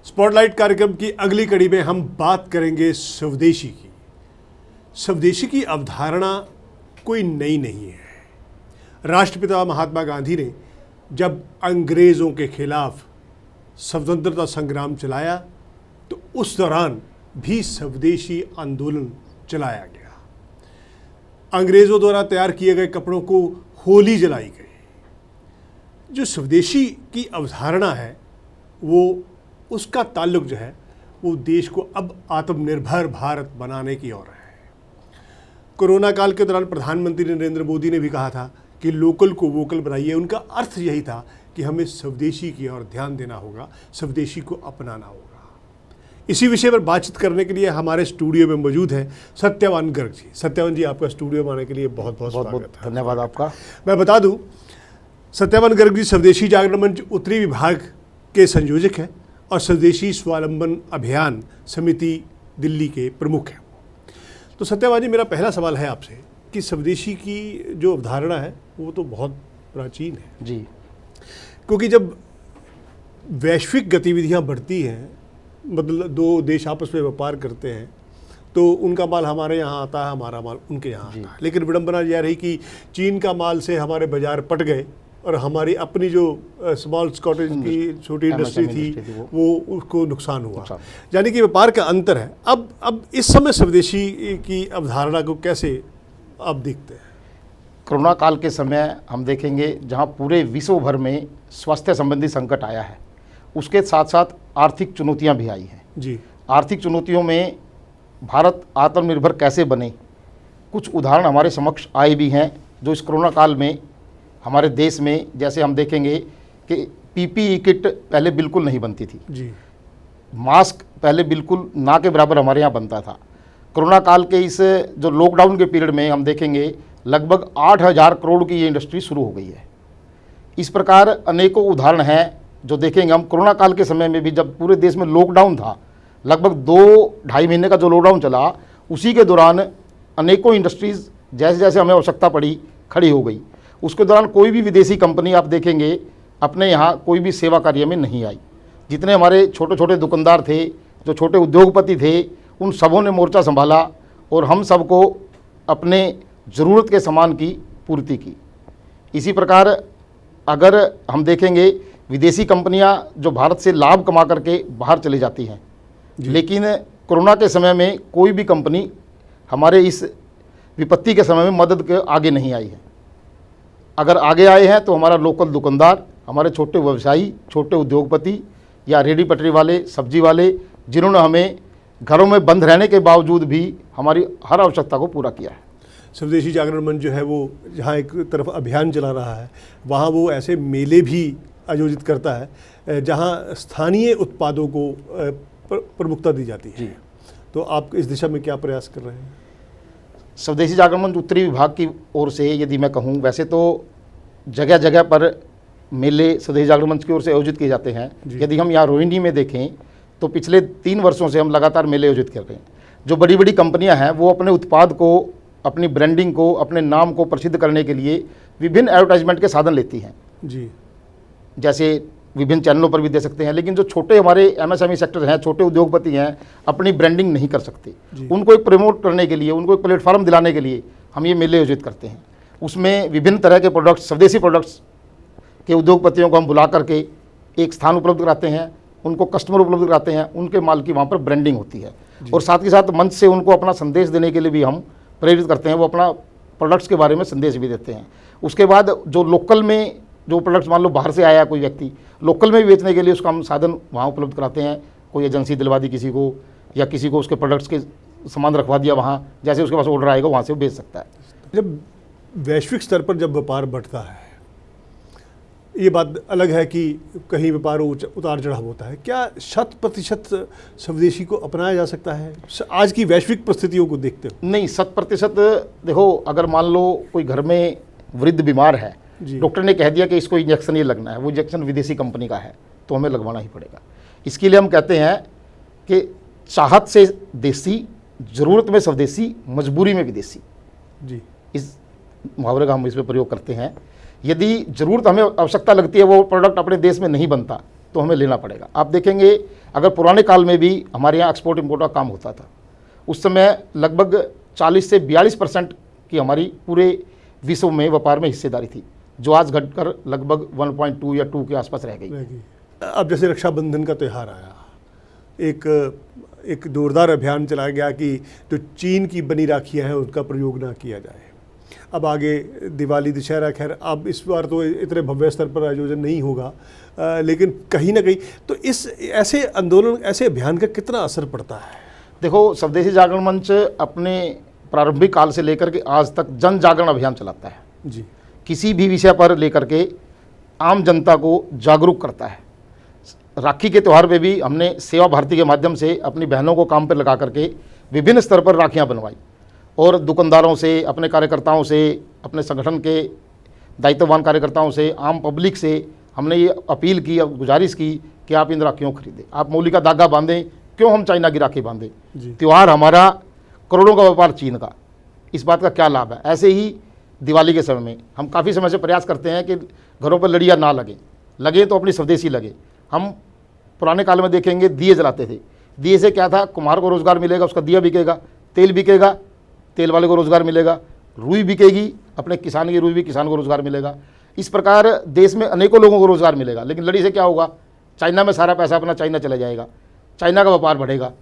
Spotlight कार्यक्रम की अगली कड़ी में हम बात करेंगे स्वदेशी की। स्वदेशी की अवधारणा कोई नई नहीं है। राष्ट्रपिता महात्मा गांधी ने जब अंग्रेज़ों के खिलाफ स्वतंत्रता संग्राम चलाया तो उस दौरान भी स्वदेशी आंदोलन चलाया गया। अंग्रेज़ों द्वारा तैयार किए गए कपड़ों को होली जलाई गई। जो स्वदेशी की अवधारणा है वो उसका ताल्लुक जो है वो देश को अब आत्मनिर्भर भारत बनाने की ओर है। कोरोना काल के दौरान प्रधानमंत्री नरेंद्र मोदी ने भी कहा था कि लोकल को वोकल बनाइए। उनका अर्थ यही था कि हमें स्वदेशी की ओर ध्यान देना होगा, स्वदेशी को अपनाना होगा। इसी विषय पर बातचीत करने के लिए हमारे स्टूडियो में मौजूद हैं सत्यवान गर्ग जी। सत्यवान जी, आपका स्टूडियो में आने के लिए बहुत बहुत स्वागत है। धन्यवाद आपका। मैं बता दूं, सत्यवान गर्ग जी स्वदेशी जागरण मंच उत्तरी विभाग के संयोजक हैं और स्वदेशी स्वावलंबन अभियान समिति दिल्ली के प्रमुख हैं। तो सत्यवान जी, मेरा पहला सवाल है आपसे कि स्वदेशी की जो अवधारणा है वो तो बहुत प्राचीन है जी, क्योंकि जब वैश्विक गतिविधियां बढ़ती हैं, मतलब दो देश आपस में व्यापार करते हैं, तो उनका माल हमारे यहाँ आता है, हमारा माल उनके यहाँ आता है। लेकिन विडंबना यह रही कि चीन का माल से हमारे बाजार पट गए और हमारी अपनी जो स्मॉल स्कॉटेज की छोटी इंडस्ट्री थी वो उसको नुकसान हुआ। यानी कि व्यापार का अंतर है। अब इस समय स्वदेशी की अवधारणा को कैसे आप देखते हैं? कोरोना काल के समय हम देखेंगे जहां पूरे विश्व भर में स्वास्थ्य संबंधी संकट आया है, उसके साथ साथ आर्थिक चुनौतियां भी आई हैं जी। आर्थिक चुनौतियों में भारत आत्मनिर्भर कैसे बने, कुछ उदाहरण हमारे समक्ष आए भी हैं जो इस कोरोना काल में हमारे देश में, जैसे हम देखेंगे कि पीपीई किट पहले बिल्कुल नहीं बनती थी जी। मास्क पहले बिल्कुल ना के बराबर हमारे यहाँ बनता था। कोरोना काल के इस जो लॉकडाउन के पीरियड में हम देखेंगे लगभग 8,000 करोड़ की ये इंडस्ट्री शुरू हो गई है। इस प्रकार अनेकों उदाहरण हैं जो देखेंगे हम। कोरोना काल के समय में भी जब पूरे देश में लॉकडाउन था, लगभग 2-2.5 महीने का जो लॉकडाउन चला, उसी के दौरान अनेकों इंडस्ट्रीज़ जैसे जैसे हमें आवश्यकता पड़ी खड़ी हो गई। उसके दौरान कोई भी विदेशी कंपनी आप देखेंगे अपने यहाँ कोई भी सेवा कार्य में नहीं आई। जितने हमारे छोटे छोटे दुकानदार थे, जो छोटे उद्योगपति थे, उन सबों ने मोर्चा संभाला और हम सबको अपने ज़रूरत के सामान की पूर्ति की। इसी प्रकार अगर हम देखेंगे विदेशी कंपनियां जो भारत से लाभ कमा करके बाहर चली जाती हैं, लेकिन कोरोना के समय में कोई भी कंपनी हमारे इस विपत्ति के समय में मदद के आगे नहीं आई है। अगर आगे आए हैं तो हमारा लोकल दुकानदार, हमारे छोटे व्यवसायी, छोटे उद्योगपति या रेडी पटरी वाले, सब्जी वाले, जिन्होंने हमें घरों में बंद रहने के बावजूद भी हमारी हर आवश्यकता को पूरा किया है। स्वदेशी जागरण मंच जो है वो जहाँ एक तरफ अभियान चला रहा है, वहाँ वो ऐसे मेले भी आयोजित करता है जहाँ स्थानीय उत्पादों को प्रमुखता दी जाती है। तो आप इस दिशा में क्या प्रयास कर रहे हैं? स्वदेशी जागरण मंच उत्तरी विभाग की ओर से यदि मैं कहूँ, वैसे तो जगह जगह पर मेले स्वदेशी जागरण मंच की ओर से आयोजित किए जाते हैं। यदि हम यहाँ रोहिणी में देखें तो पिछले 3 वर्षों से हम लगातार मेले आयोजित कर रहे हैं। जो बड़ी बड़ी कंपनियां हैं वो अपने उत्पाद को, अपनी ब्रांडिंग को, अपने नाम को प्रसिद्ध करने के लिए विभिन्न एडवर्टाइजमेंट के साधन लेती हैं जी। जैसे विभिन्न चैनलों पर भी दे सकते हैं। लेकिन जो छोटे हमारे एमएसएमई सेक्टर हैं, छोटे उद्योगपति हैं, अपनी ब्रांडिंग नहीं कर सकते। उनको एक प्रमोट करने के लिए, उनको एक प्लेटफॉर्म दिलाने के लिए हम ये मेले आयोजित करते हैं। उसमें विभिन्न तरह के प्रोडक्ट्स, स्वदेशी प्रोडक्ट्स के उद्योगपतियों को हम बुला करके एक स्थान उपलब्ध कराते हैं, उनको कस्टमर उपलब्ध कराते हैं, उनके माल की वहाँ पर ब्रांडिंग होती है। और साथ ही साथ मंच से उनको अपना संदेश देने के लिए भी हम प्रेरित करते हैं, वो अपना प्रोडक्ट्स के बारे में संदेश भी देते हैं। उसके बाद जो लोकल में जो प्रोडक्ट्स, मान लो बाहर से आया कोई व्यक्ति, लोकल में बेचने के लिए उसका हम साधन वहाँ उपलब्ध कराते हैं। कोई एजेंसी दिलवा दी किसी को, या किसी को उसके प्रोडक्ट्स के सामान रखवा दिया वहाँ, जैसे उसके पास ऑर्डर आएगा वहाँ से वो बेच सकता है। जब वैश्विक स्तर पर जब व्यापार बढ़ता है, ये बात अलग है कि कहीं व्यापार उतार चढ़ाव होता है, क्या 100% स्वदेशी को अपनाया जा सकता है आज की वैश्विक परिस्थितियों को देखते हो? नहीं, 100% देखो, अगर मान लो कोई घर में वृद्ध बीमार है, डॉक्टर ने कह दिया कि इसको इंजेक्शन ये लगना है, वो इंजेक्शन विदेशी कंपनी का है, तो हमें लगवाना ही पड़ेगा। इसके लिए हम कहते हैं कि चाहत से देसी ज़रूरत में स्वदेशी, मजबूरी में विदेशी, जी, इस मुहावरे का हम इसमें प्रयोग करते हैं। यदि ज़रूरत हमें आवश्यकता लगती है, वो प्रोडक्ट अपने देश में नहीं बनता, तो हमें लेना पड़ेगा। आप देखेंगे अगर पुराने काल में भी हमारे यहाँ एक्सपोर्ट इम्पोर्ट का काम होता था, उस समय लगभग 40 से 42% की हमारी पूरे विश्व में व्यापार में हिस्सेदारी थी, जो आज घटकर लगभग 1.2 या 2 के आसपास रह गई। अब जैसे रक्षाबंधन का त्यौहार आया, एक जोरदार अभियान चलाया गया कि जो चीन की बनी राखियां हैं उनका प्रयोग ना किया जाए। अब आगे दिवाली, दशहरा, खैर अब इस बार तो इतने भव्य स्तर पर आयोजन नहीं होगा, लेकिन कहीं ना कहीं तो इस ऐसे आंदोलन, ऐसे अभियान का कितना असर पड़ता है? देखो, स्वदेशी जागरण मंच अपने प्रारंभिक काल से लेकर के आज तक जन जागरण अभियान चलाता है जी। किसी भी विषय पर लेकर के आम जनता को जागरूक करता है। राखी के त्यौहार पे भी हमने सेवा भारती के माध्यम से अपनी बहनों को काम पर लगा करके विभिन्न स्तर पर राखियाँ बनवाई, और दुकानदारों से, अपने कार्यकर्ताओं से, अपने संगठन के दायित्ववान कार्यकर्ताओं से, आम पब्लिक से हमने ये अपील की, अब गुजारिश की कि आप इन राखियों को खरीदें, आप मौली का धागा बांधें, क्यों हम चाइना की राखी बांधें? त्यौहार हमारा, करोड़ों का व्यापार चीन का, इस बात का क्या लाभ है? ऐसे ही दिवाली के समय में हम काफ़ी समय से प्रयास करते हैं कि घरों पर लड़ियाँ ना लगे तो अपनी स्वदेशी लगे। हम पुराने काल में देखेंगे दिए जलाते थे, दिए से क्या था, कुम्हार को रोज़गार मिलेगा, उसका दिया बिकेगा, तेल बिकेगा, तेल वाले को रोज़गार मिलेगा, रुई बिकेगी, अपने किसान की रुई भी किसान को रोज़गार मिलेगा। इस प्रकार देश में अनेकों लोगों को रोज़गार मिलेगा। लेकिन लड़ी से क्या होगा, चाइना में सारा पैसा अपना चाइना चला जाएगा, चाइना का व्यापार बढ़ेगा,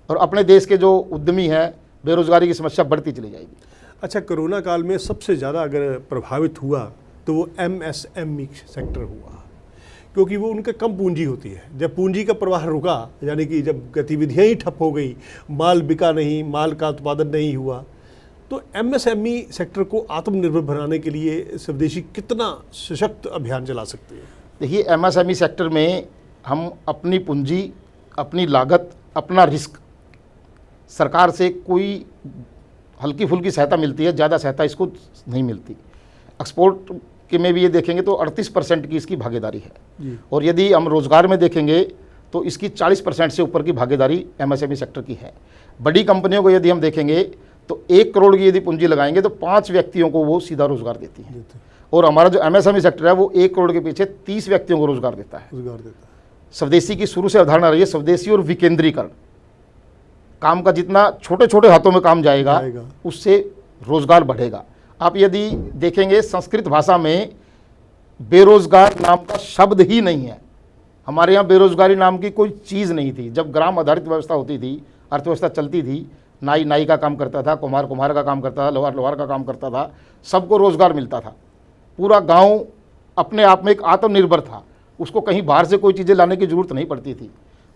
और अपने देश के जो उद्यमी हैं, बेरोज़गारी की समस्या बढ़ती चली जाएगी। अच्छा, कोरोना काल में सबसे ज़्यादा अगर प्रभावित हुआ तो वो MSME सेक्टर हुआ, क्योंकि वो उनका कम पूंजी होती है। जब पूंजी का प्रवाह रुका, यानी कि जब गतिविधियां ही ठप हो गई, माल बिका नहीं, माल का उत्पादन नहीं हुआ, तो MSME सेक्टर को आत्मनिर्भर बनाने के लिए स्वदेशी कितना सशक्त अभियान चला सकते हैं? देखिए, MSME सेक्टर में हम अपनी पूंजी, अपनी लागत, अपना रिस्क, सरकार से कोई हल्की फुल्की सहायता मिलती है, ज़्यादा सहायता इसको नहीं मिलती। एक्सपोर्ट के में भी ये देखेंगे तो 38% की इसकी भागीदारी है, और यदि हम रोज़गार में देखेंगे तो इसकी 40% से ऊपर की भागीदारी MSME सेक्टर की है। बड़ी कंपनियों को यदि हम देखेंगे तो 1 करोड़ की यदि पूंजी लगाएंगे तो 5 व्यक्तियों को वो सीधा रोज़गार देती है, और हमारा जो MSME सेक्टर है वो 1 करोड़ के पीछे 30 व्यक्तियों को रोज़गार देता है। स्वदेशी की शुरू से अवधारणा रही है स्वदेशी और विकेंद्रीकरण। काम का जितना छोटे छोटे हाथों में काम जाएगा उससे रोज़गार बढ़ेगा। आप यदि देखेंगे संस्कृत भाषा में बेरोज़गार नाम का शब्द ही नहीं है। हमारे यहाँ बेरोज़गारी नाम की कोई चीज़ नहीं थी। जब ग्राम आधारित व्यवस्था होती थी, अर्थव्यवस्था चलती थी, नाई नाई का काम करता था, कुम्हार कुम्हार का काम करता था, लोहार लोहार का काम करता था, सबको रोज़गार मिलता था। पूरा गांव अपने आप में एक आत्मनिर्भर था, उसको कहीं बाहर से कोई चीज़ें लाने की ज़रूरत नहीं पड़ती थी।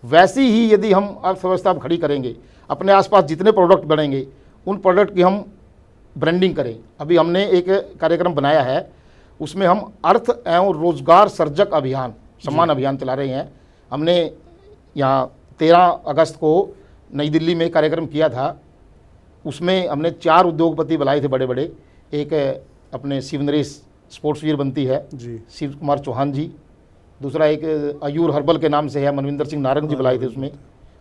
वैसी ही यदि हम अर्थव्यवस्था खड़ी करेंगे, अपने आसपास जितने प्रोडक्ट बनेंगे उन प्रोडक्ट की हम ब्रांडिंग करें। अभी हमने एक कार्यक्रम बनाया है, उसमें हम अर्थ एवं रोजगार सर्जक अभियान, सम्मान अभियान चला रहे हैं। हमने यहाँ 13 अगस्त को नई दिल्ली में कार्यक्रम किया था, उसमें हमने 4 उद्योगपति बुलाए थे बड़े बड़े। एक अपने शिव नरेश स्पोर्ट्स वीर बनती है जी, शिव कुमार चौहान जी। दूसरा एक आयूर हर्बल के नाम से है, मनविंदर सिंह नारंग जी बुलाए थे उसमें।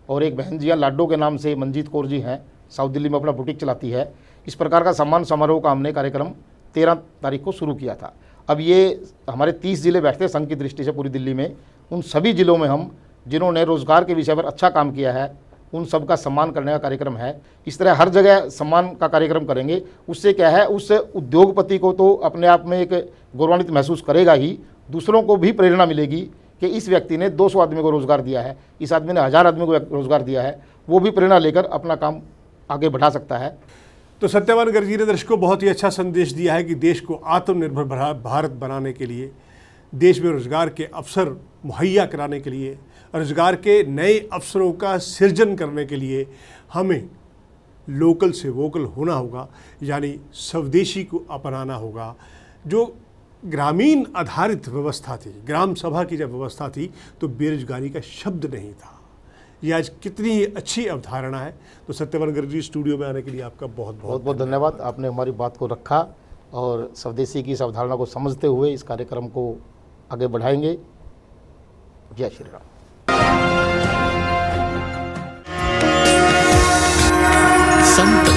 और एक बहन जी लाडो के नाम से मंजीत कौर जी हैं, साउथ दिल्ली में अपना बुटीक चलाती है। इस प्रकार का सम्मान समारोह का हमने कार्यक्रम 13 तारीख को शुरू किया था। अब ये हमारे 30 ज़िले बैठते हैं संघ की दृष्टि से पूरी दिल्ली में। उन सभी ज़िलों में हम जिन्होंने रोज़गार के विषय पर अच्छा काम किया है उन सब का सम्मान करने का कार्यक्रम है। इस तरह हर जगह सम्मान का कार्यक्रम करेंगे। उससे क्या है, उस उद्योगपति को तो अपने आप में एक गौरवान्वित महसूस करेगा ही, दूसरों को भी प्रेरणा मिलेगी कि इस व्यक्ति ने 200 आदमी को रोज़गार दिया है, इस आदमी ने 1000 आदमी को रोज़गार दिया है। वो भी प्रेरणा लेकर अपना काम आगे बढ़ा सकता है। तो सत्यवान गर्ग जी ने दर्शकों को बहुत ही अच्छा संदेश दिया है कि देश को आत्मनिर्भर भारत बनाने के लिए, देश में रोजगार के अवसर मुहैया कराने के लिए, रोजगार के नए अवसरों का सृजन करने के लिए हमें लोकल से वोकल होना होगा, यानी स्वदेशी को अपनाना होगा। जो ग्रामीण आधारित व्यवस्था थी, ग्राम सभा की जब व्यवस्था थी तो बेरोजगारी का शब्द नहीं था। ये आज कितनी ही अच्छी अवधारणा है। तो सत्यवान गर्ग जी, स्टूडियो में आने के लिए आपका बहुत बहुत धन्यवाद। आपने हमारी बात को रखा और स्वदेशी की इस अवधारणा को समझते हुए इस कार्यक्रम को आगे बढ़ाएंगे। जय श्री राम। संत